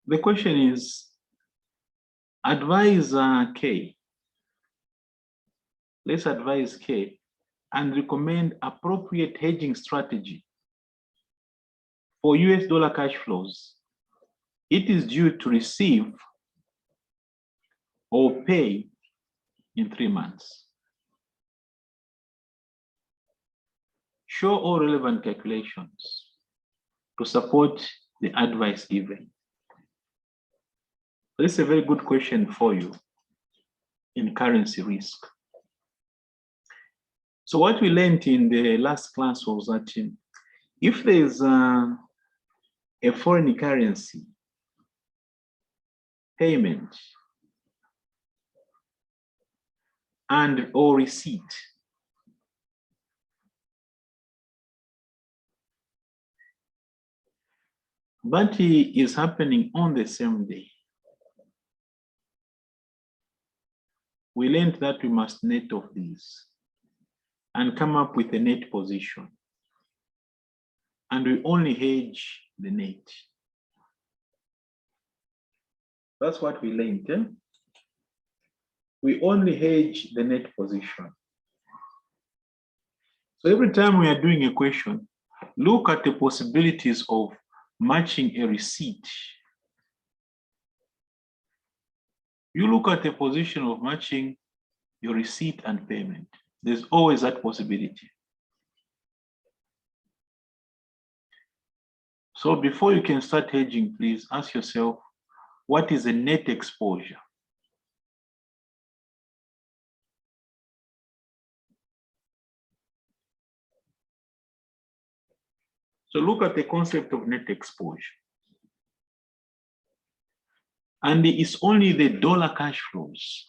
The question is, advise K. Let's advise K and recommend appropriate hedging strategy for US dollar cash flows. It is due to receive or pay in 3 months. Show all relevant calculations to support the advice given. This is a very good question for you in currency risk. So what we learned in the last class was that if there is a foreign currency payment and or receipt, but it is happening on the same day, we learned that we must net off these and come up with a net position. And we only hedge the net. That's what we learned. Eh? We only hedge the net position. So every time we are doing a question, look at the possibilities of matching a receipt. You look at the position of matching your receipt and payment. There's always that possibility. So before you can start hedging, please ask yourself, what is the net exposure? So look at the concept of net exposure. And it's only the dollar cash flows.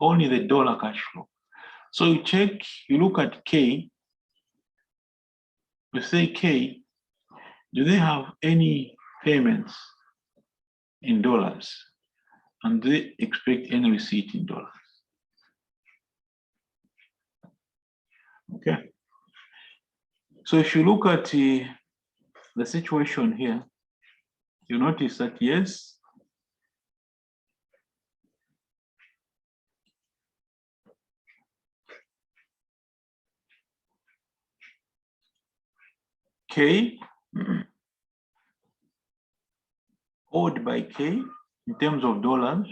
Only the dollar cash flow. So you check, you look at K, you say K, do they have any payments in dollars? And do they expect any receipt in dollars? Okay. So if you look at the situation here, you notice that yes, K owed by K in terms of dollars,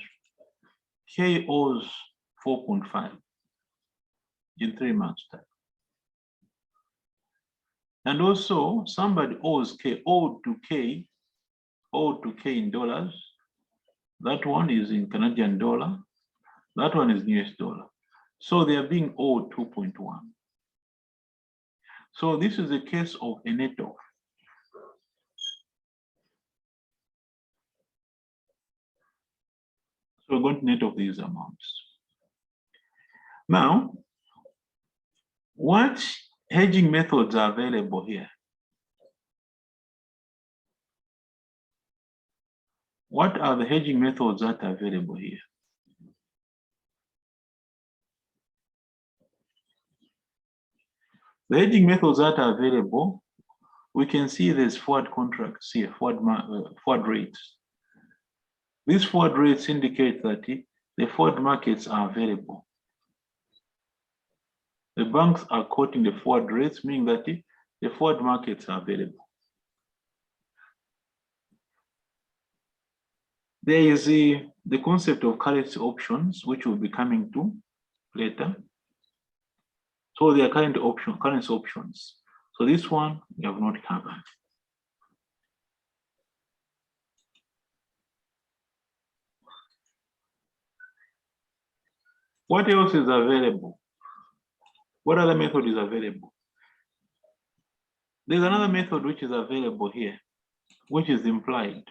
K owes 4.5 in 3 months' time. And also somebody owes K, owed to K in dollars. That one is in Canadian dollar. That one is US dollar. So they are being owed 2.1. So this is a case of a net off. So we're going to net off these amounts. Now, what hedging methods are available here? What are the hedging methods that are available here? The hedging methods that are available, we can see there's forward contracts here, forward rates. These forward rates indicate that the forward markets are available. The banks are quoting the forward rates, meaning that the forward markets are available. There is the concept of currency options, which we'll be coming to later. So there are currency options. So this one we have not covered. What else is available? What other method is available? There's another method which is available here, which is implied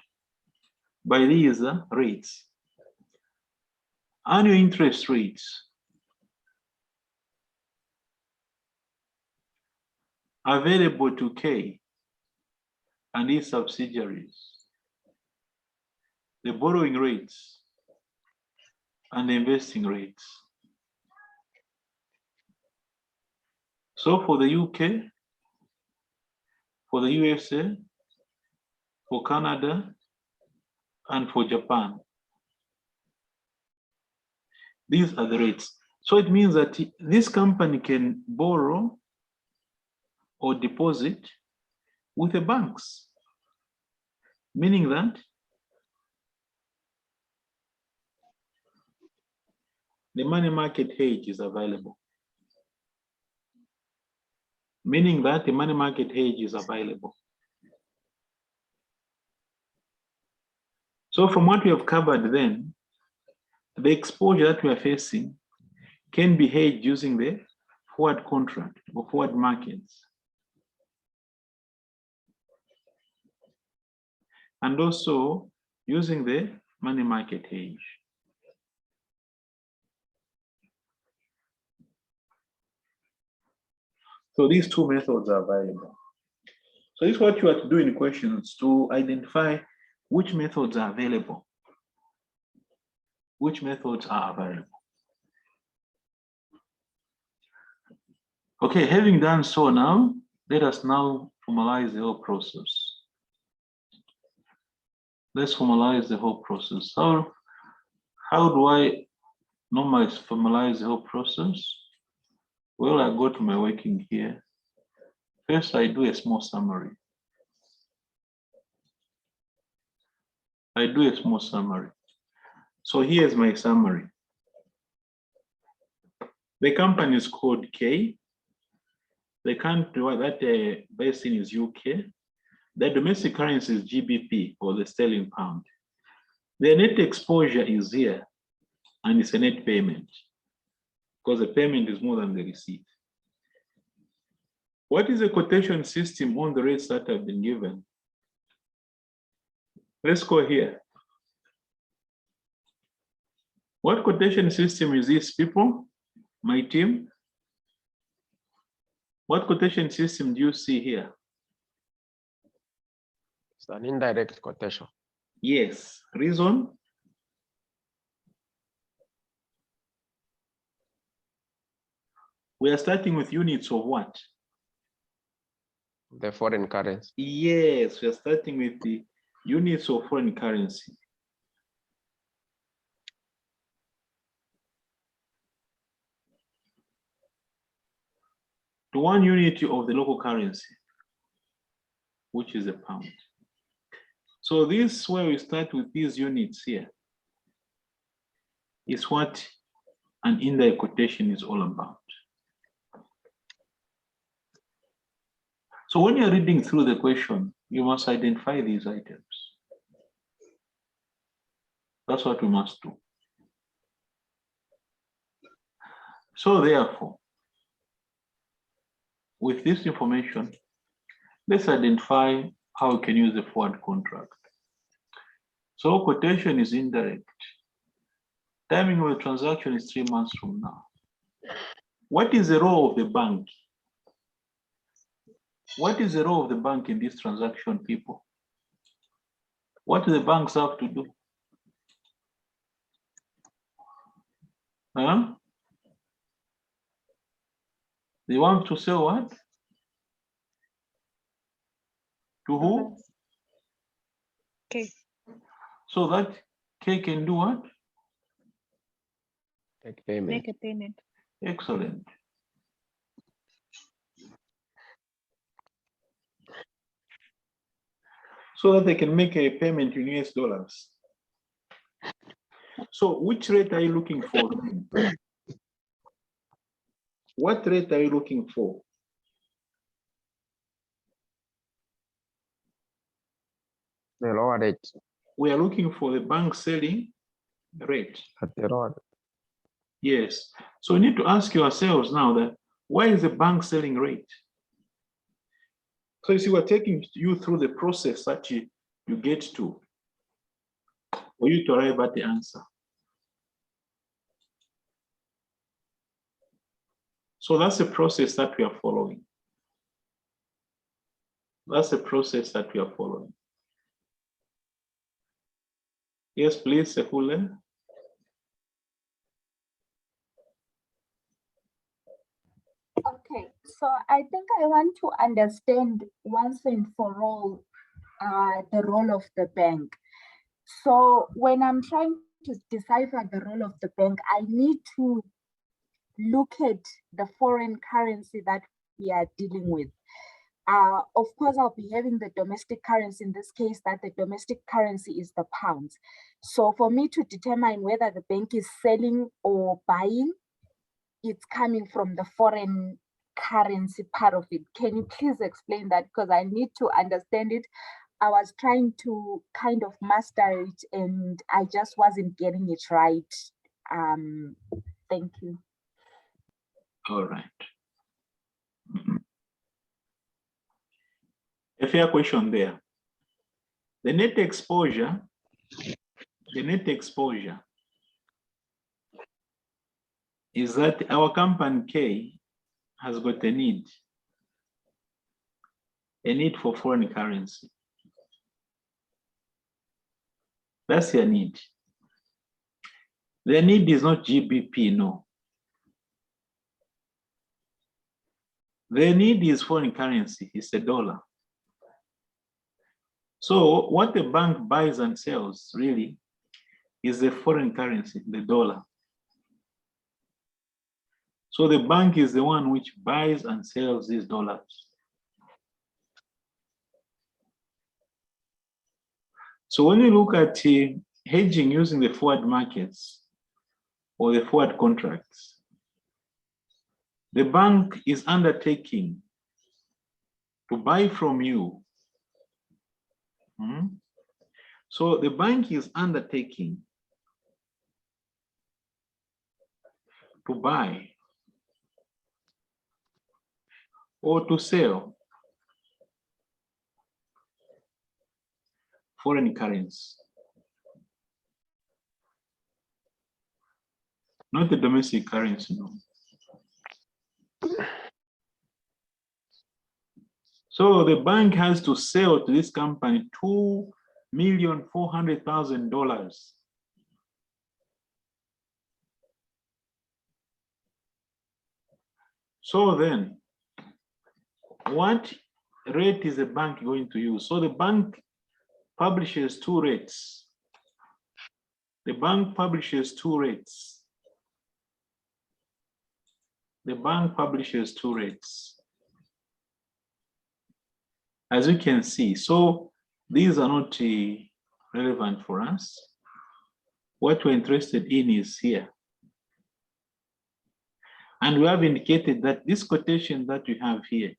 by these rates. Annual interest rates available to K and its subsidiaries, the borrowing rates and the investing rates. So for the UK, for the USA, for Canada, and for Japan. These are the rates. So it means that this company can borrow or deposit with the banks, meaning that the money market hedge is available. Meaning that the money market hedge is available. So from what we have covered then, the exposure that we are facing can be hedged using the forward contract or forward markets. And also using the money market hedge. So these two methods are available. So this is what you have to do in questions to identify which methods are available. Which methods are available. Okay, having done so now, let us now formalize the whole process. Let's formalize the whole process. How do I normally formalize the whole process? Well, I go to my working here. First, I do a small summary. So here's my summary. The company is called K. The country that based in is UK. The domestic currency is GBP or the sterling pound. The net exposure is here, and it's a net payment because the payment is more than the receipt. What is the quotation system on the rates that have been given? Let's go here. What quotation system is this, people? My team? What quotation system do you see here? It's an indirect quotation. Yes. Reason? We are starting with units of what? The foreign currency. Yes, we are starting with the units of foreign currency. To 1 unit of the local currency, which is a pound. So this, where we start with these units here, is what an indirect quotation is all about. So when you're reading through the question, you must identify these items. That's what we must do. So therefore, with this information, let's identify how we can use the forward contract. So quotation is indirect. Timing of the transaction is 3 months from now. What is the role of the bank? What is the role of the bank in this transaction, people? What do the banks have to do? Huh? They want to sell what? To who? Okay. So that K can do what? Take payment. Make a payment. Excellent. So that they can make a payment in US dollars. So which rate are you looking for? What rate are you looking for? The lower rate. We are looking for the bank selling rate. At the lower. Yes. So we need to ask yourselves now that why is the bank selling rate? So you see, we're taking you through the process that you get to for you to arrive at the answer. So that's the process that we are following. That's the process that we are following. Yes, please, Sefule. Okay, so I think I want to understand once and for all the role of the bank. So when I'm trying to decipher the role of the bank, I need to look at the foreign currency that we are dealing with. Of course, I'll be having the domestic currency in this case, that the domestic currency is the pounds. So for me to determine whether the bank is selling or buying, it's coming from the foreign currency part of it. Can you please explain that? Because I need to understand it. I was trying to kind of master it and I just wasn't getting it right. Thank you. All right. A fair question there. The net exposure is that our company K has got a need for foreign currency. That's your need. The need is not GBP, no. The need is foreign currency, it's a dollar. So what the bank buys and sells really is the foreign currency, the dollar. So the bank is the one which buys and sells these dollars. So when you look at hedging using the forward markets or the forward contracts, the bank is undertaking to buy from you. So the bank is undertaking to buy or to sell foreign currency, not the domestic currency, no. So the bank has to sell to this company $2,400,000. So then, what rate is the bank going to use? So the bank publishes two rates. The bank publishes two rates. The bank publishes two rates. As you can see, so these are not relevant for us. What we're interested in is here. And we have indicated that this quotation that we have here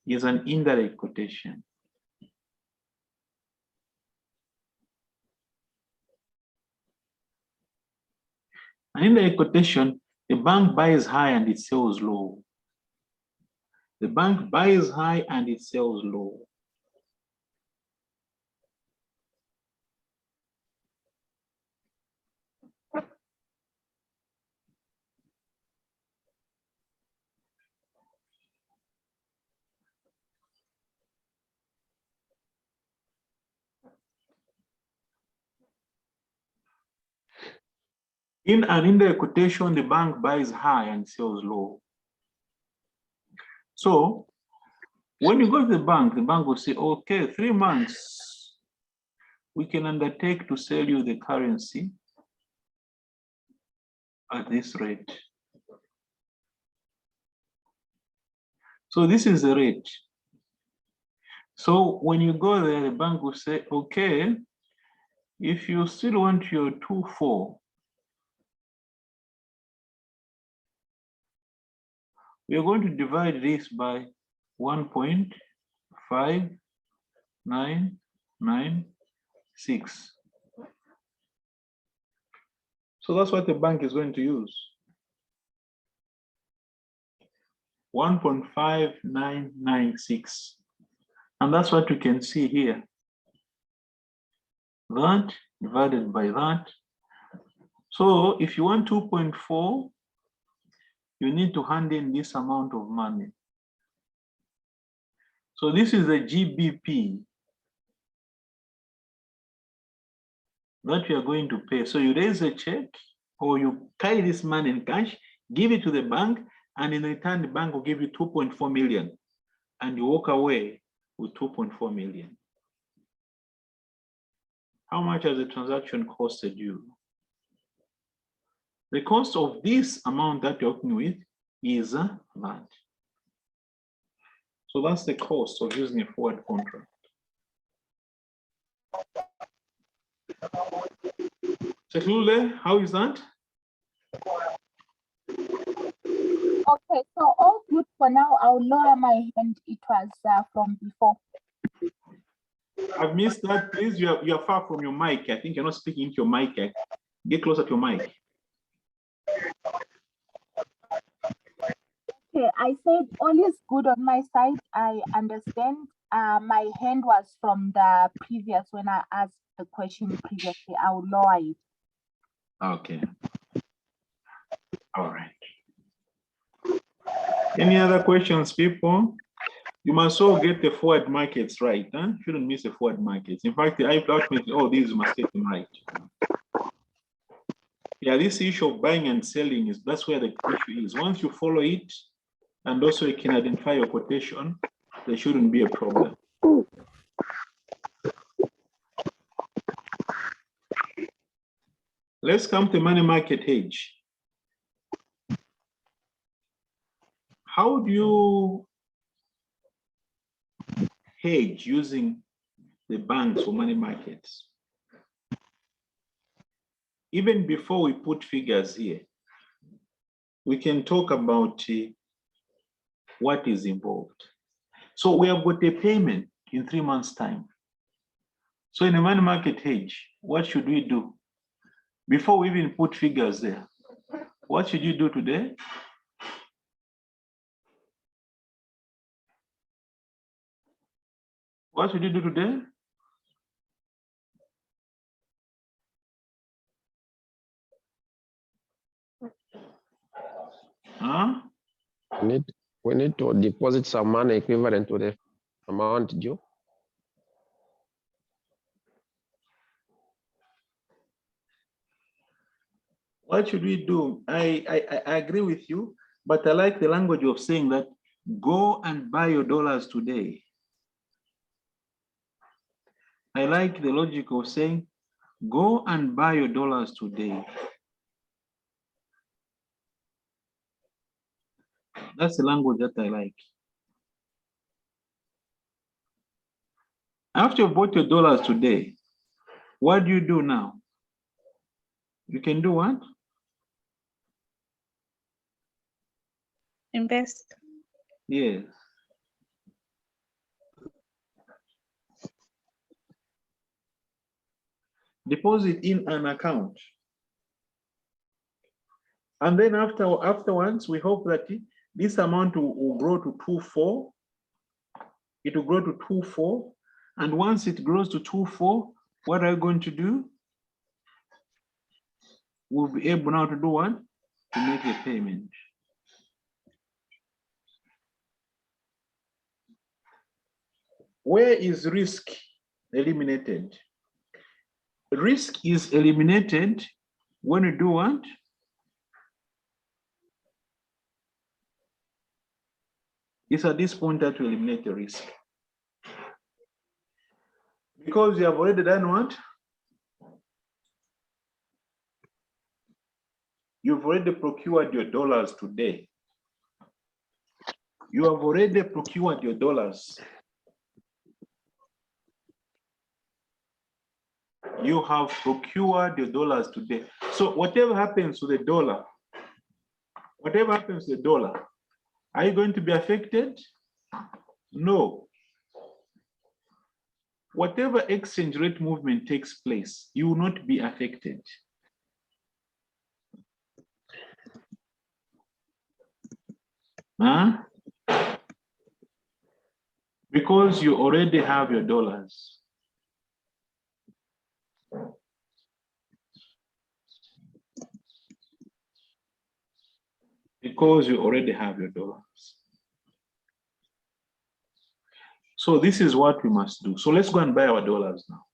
is an indirect quotation. An indirect quotation, the bank buys high and it sells low. The bank buys high and it sells low. In an indirect quotation, the bank buys high and sells low. So when you go to the bank will say, okay, 3 months, we can undertake to sell you the currency at this rate. So this is the rate. So when you go there, the bank will say, okay, if you still want your 2.4, we are going to divide this by 1.5996. So that's what the bank is going to use. 1.5996. And that's what you can see here. That divided by that. So if you want 2.4, you need to hand in this amount of money. So this is the GBP that you are going to pay. So you raise a check or you carry this money in cash, give it to the bank, and in return, the bank will give you 2.4 million. And you walk away with 2.4 million. How much has the transaction costed you? The cost of this amount that you're working with is that. So that's the cost of using a forward contract. Sekulule, how is that? Okay, so all good for now. I'll lower my hand. It was from before. I've missed that. Please, you're far from your mic. I think you're not speaking into your mic. Get closer to your mic. Okay, I said all is good on my side. I understand. My hand was from the previous when I asked the question previously. I'll lower it. Okay. All right. Any other questions, people? You must all get the forward markets right. Huh? Shouldn't miss the forward markets. In fact, I ultimately all these you must get them right. Yeah, this issue of buying and selling that's where the issue is. Once you follow it, and also you can identify your quotation, there shouldn't be a problem. Let's come to money market hedge. How do you hedge using the banks or money markets? Even before we put figures here, we can talk about what is involved. So we have got a payment in 3 months' time. So in a money market hedge, what should we do? Before we even put figures there, what should you do today? What should you do today? Huh? We need to deposit some money equivalent to the amount due. What should we do? I agree with you, but I like the language of saying that go and buy your dollars today. I like the logic of saying go and buy your dollars today. That's the language that I like. After you bought your dollars today, what do you do now? You can do what? Invest. Yes. Deposit in an account. And then afterwards, we hope that this amount will grow to 2.4. It will grow to 2.4. And once it grows to 2.4, what are you going to do? We'll be able now to do what? To make a payment. Where is risk eliminated? Risk is eliminated when you do what? It's at this point that you eliminate the risk. Because you have already done what? You've already procured your dollars today. You have already procured your dollars. You have procured your dollars today. So whatever happens to the dollar, are you going to be affected? No. Whatever exchange rate movement takes place, you will not be affected. Huh? Because you already have your dollars. Because you already have your dollars. So this is what we must do. So let's go and buy our dollars now.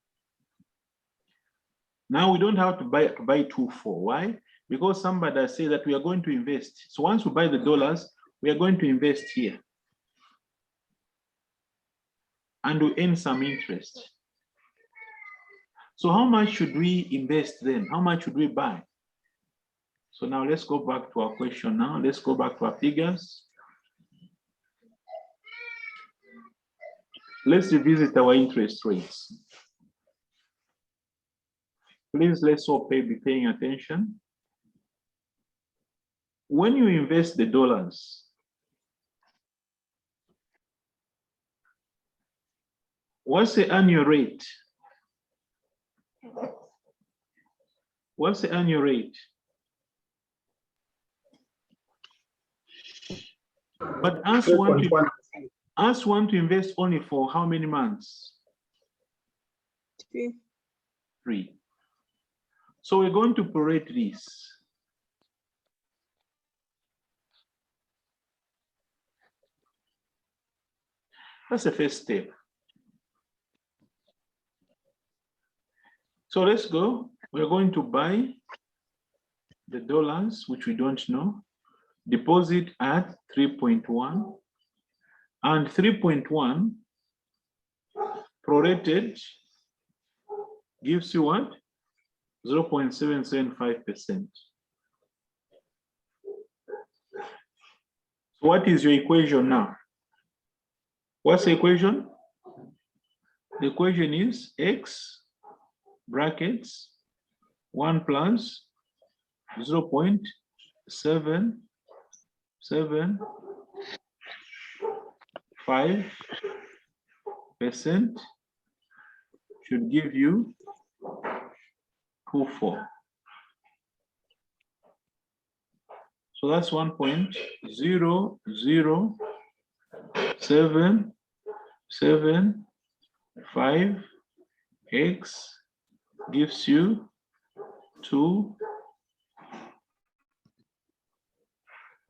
Now we don't have to buy 2.4. Why? Because somebody said that we are going to invest. So once we buy the dollars, we are going to invest here. And we earn some interest. So how much should we invest then? How much should we buy? So now let's go back to our question now. Let's go back to our figures. Let's revisit our interest rates. Please, let's all be paying attention. When you invest the dollars, what's the annual rate? What's the annual rate? But us want to invest only for how many months? 3. 3. So we're going to prorate this. That's the first step. So let's go. We're going to buy the dollars, which we don't know, deposit at 3.1, and 3.1 prorated gives you what? 0.775%. So what is your equation now? What's the equation? The equation is x brackets 1 plus 0.775% should give you 24. So that's 1.00775x gives you 2.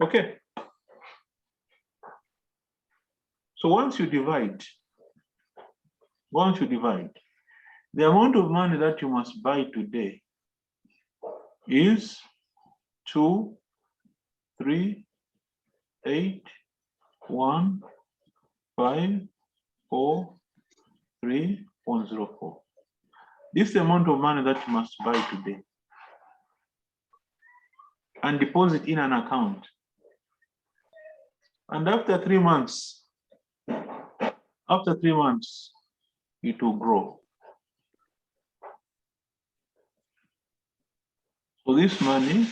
Okay. So once you divide, the amount of money that you must buy today is 2, 3, 8, 1, 5, 4, 3.04. This is the amount of money that you must buy today and deposit in an account. And after 3 months, it will grow. So this money,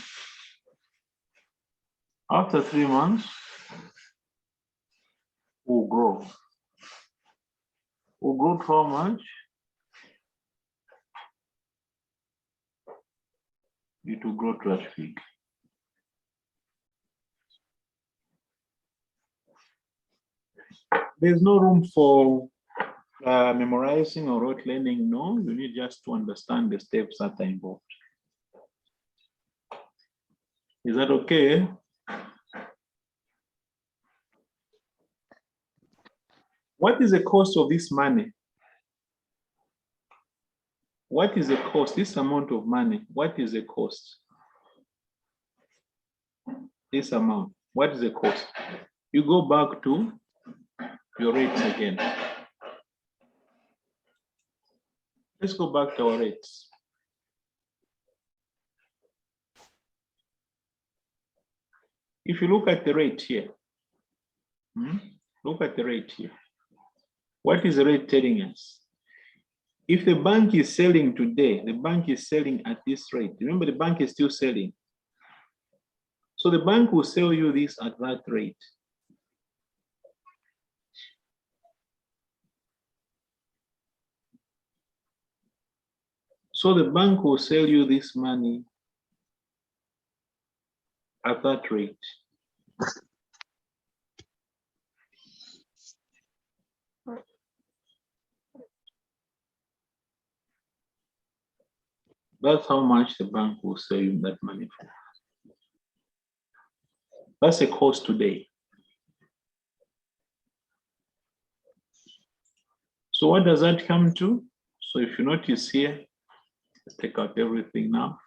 after 3 months, will grow. Will grow to how much? It will grow to that figure. There's no room for memorizing or rote learning. No, you need just to understand the steps that are involved. Is that okay? What is the cost of this money? What is the cost? This amount of money, what is the cost? This amount, what is the cost? You go back to your rates again. Let's go back to our rates. If you look at the rate here, look at the rate here. What is the rate telling us? If the bank is selling today, the bank is selling at this rate. Remember, the bank is still selling. So the bank will sell you this at that rate. So the bank will sell you this money at that rate. That's how much the bank will sell you that money for. That's the cost today. So what does that come to? So if you notice here, let's take out everything now.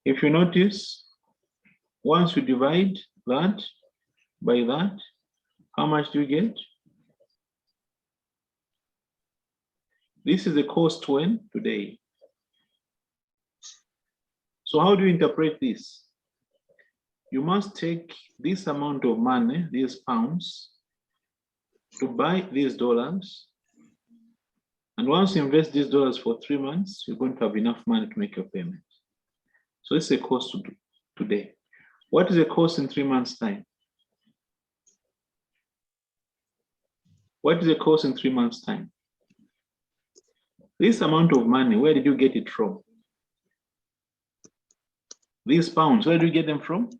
If you notice, once you divide that by that, how much do you get? This is the cost when? Today. So how do you interpret this? You must take this amount of money, these pounds, to buy these dollars. And once you invest these dollars for 3 months, you're going to have enough money to make your payment. So it's a cost today. What is the cost in 3 months' time? What is the cost in 3 months' time? This amount of money, where did you get it from? These pounds, where do you get them from?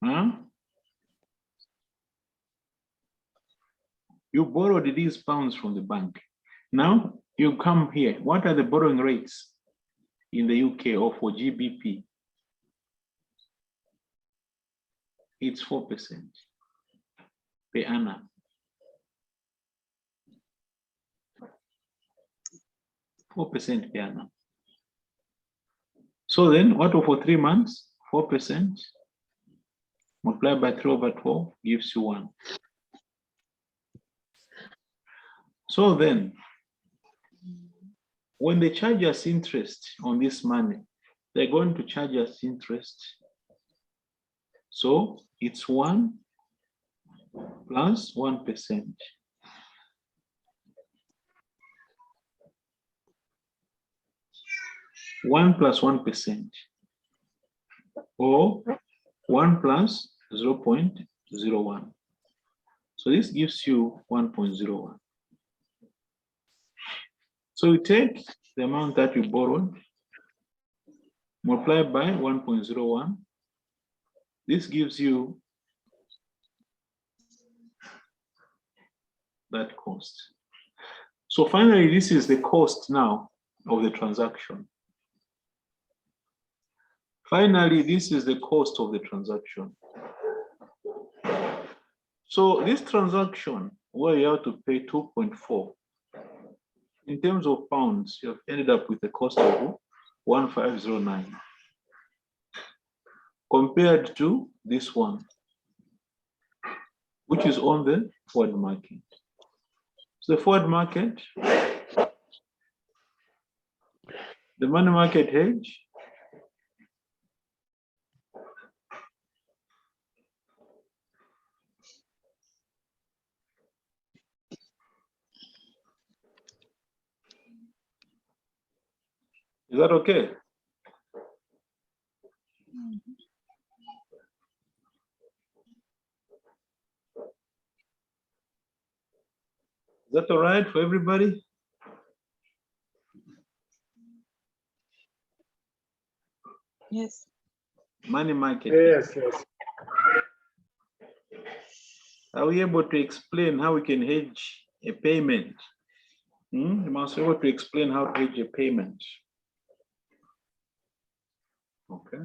Huh? You borrowed these pounds from the bank. Now you come here. What are the borrowing rates in the UK or for GBP? It's 4% per annum. 4% per annum. So then what for 3 months? 4% multiplied by 3/12 gives you 1. So then, when they charge us interest on this money, they're going to charge us interest. So it's 1 plus 1%. One plus 1%, or 1 plus 0.01. So this gives you 1.01. So you take the amount that you borrowed, multiply by 1.01. This gives you that cost. So finally, this is the cost now of the transaction. Finally, this is the cost of the transaction. So this transaction, where you have to pay 2.4, in terms of pounds, you have ended up with a cost of 1509, compared to this one, which is on the forward market. So the forward market, the money market hedge, is that okay? Is that all right for everybody? Yes. Money market. Yes, yes. Are we able to explain how we can hedge a payment? You must be able to explain how to hedge a payment. Okay.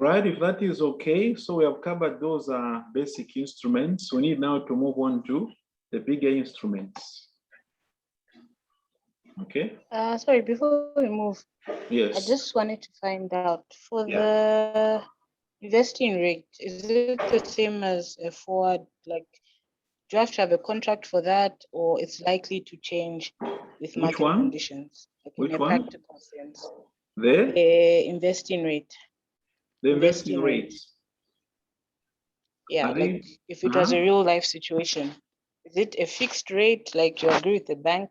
Right, if that is okay, so we have covered those basic instruments. We need now to move on to the bigger instruments. Okay. Sorry, before we move, Yes. I just wanted to find out for Yeah. the investing rate, is it the same as a forward? Like, do you have to have a contract for that, or it's likely to change with Which market one? conditions? Like Which in a one? practical sense. The Investing rate. investing rates. Yeah, Are they- like if it was a Uh-huh. real life situation, is it a fixed rate, like you agree with the bank,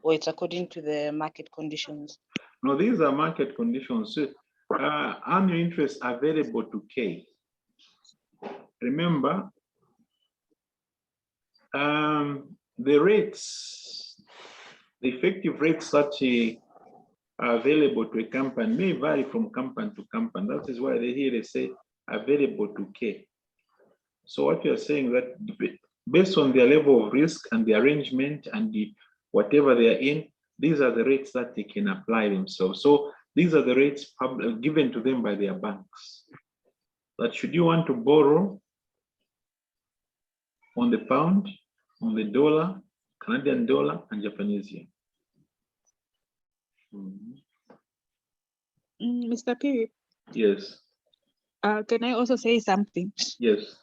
or it's according to the market conditions? No, these are market conditions. So, annual interest available to K. Remember, the rates, the effective rates that are available to a company may vary from company to company. That is why they say available to K. So what you're saying that based on their level of risk and the arrangement and whatever they are in, these are the rates that they can apply themselves. So these are the rates given to them by their banks. That should you want to borrow on the pound, on the dollar, Canadian dollar, and Japanese yen. Mr. P, Yes, can I also say something? yes.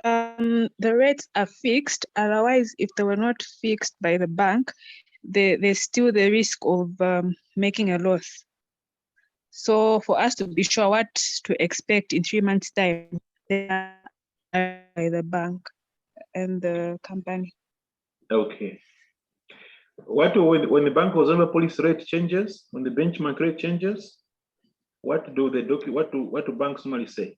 The rates are fixed. Otherwise, if they were not fixed by the bank, there's still the risk of making a loss. So for us to be sure what to expect in 3 months' time, they are by the bank and the company. Okay. What when the bank observer policy rate changes, when the benchmark rate changes, what do what do banks normally say?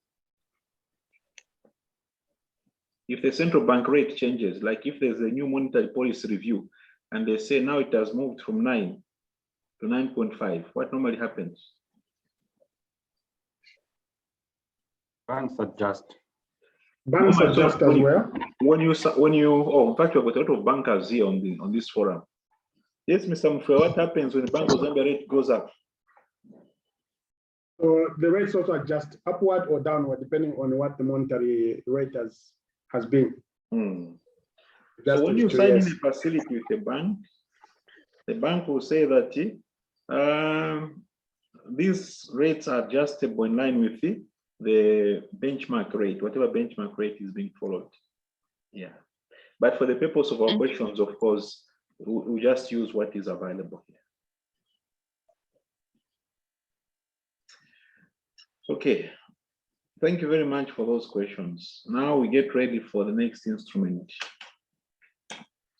If the central bank rate changes, like if there's a new monetary policy review, and they say now it has moved from 9 to 9.5, what normally happens? Banks adjust. Banks Normally, adjust when as you- well. When you oh, in fact, we've got a lot of bankers here on this forum. Yes, Mr. Mufwe, what happens when the bank observer rate goes up? So the rates also adjust upward or downward, depending on what the monetary rate has been. So when you sign in a facility with the bank will say that these rates are adjustable in line with the benchmark rate, whatever benchmark rate is being followed. Yeah. But for the purpose of our questions, of course, we just use what is available here. Okay. Thank you very much for those questions. Now we get ready for the next instrument.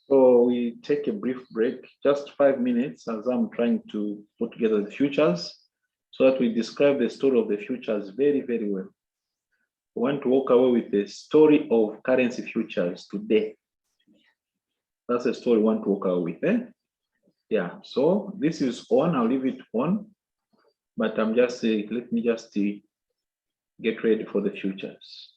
So we take a brief break, just 5 minutes, as I'm trying to put together the futures so that we describe the story of the futures very, very well. We want to walk away with the story of currency futures today. That's the story we want to walk away with. Yeah, so this is on, I'll leave it on, but I'm just saying, let me just get ready for the futures.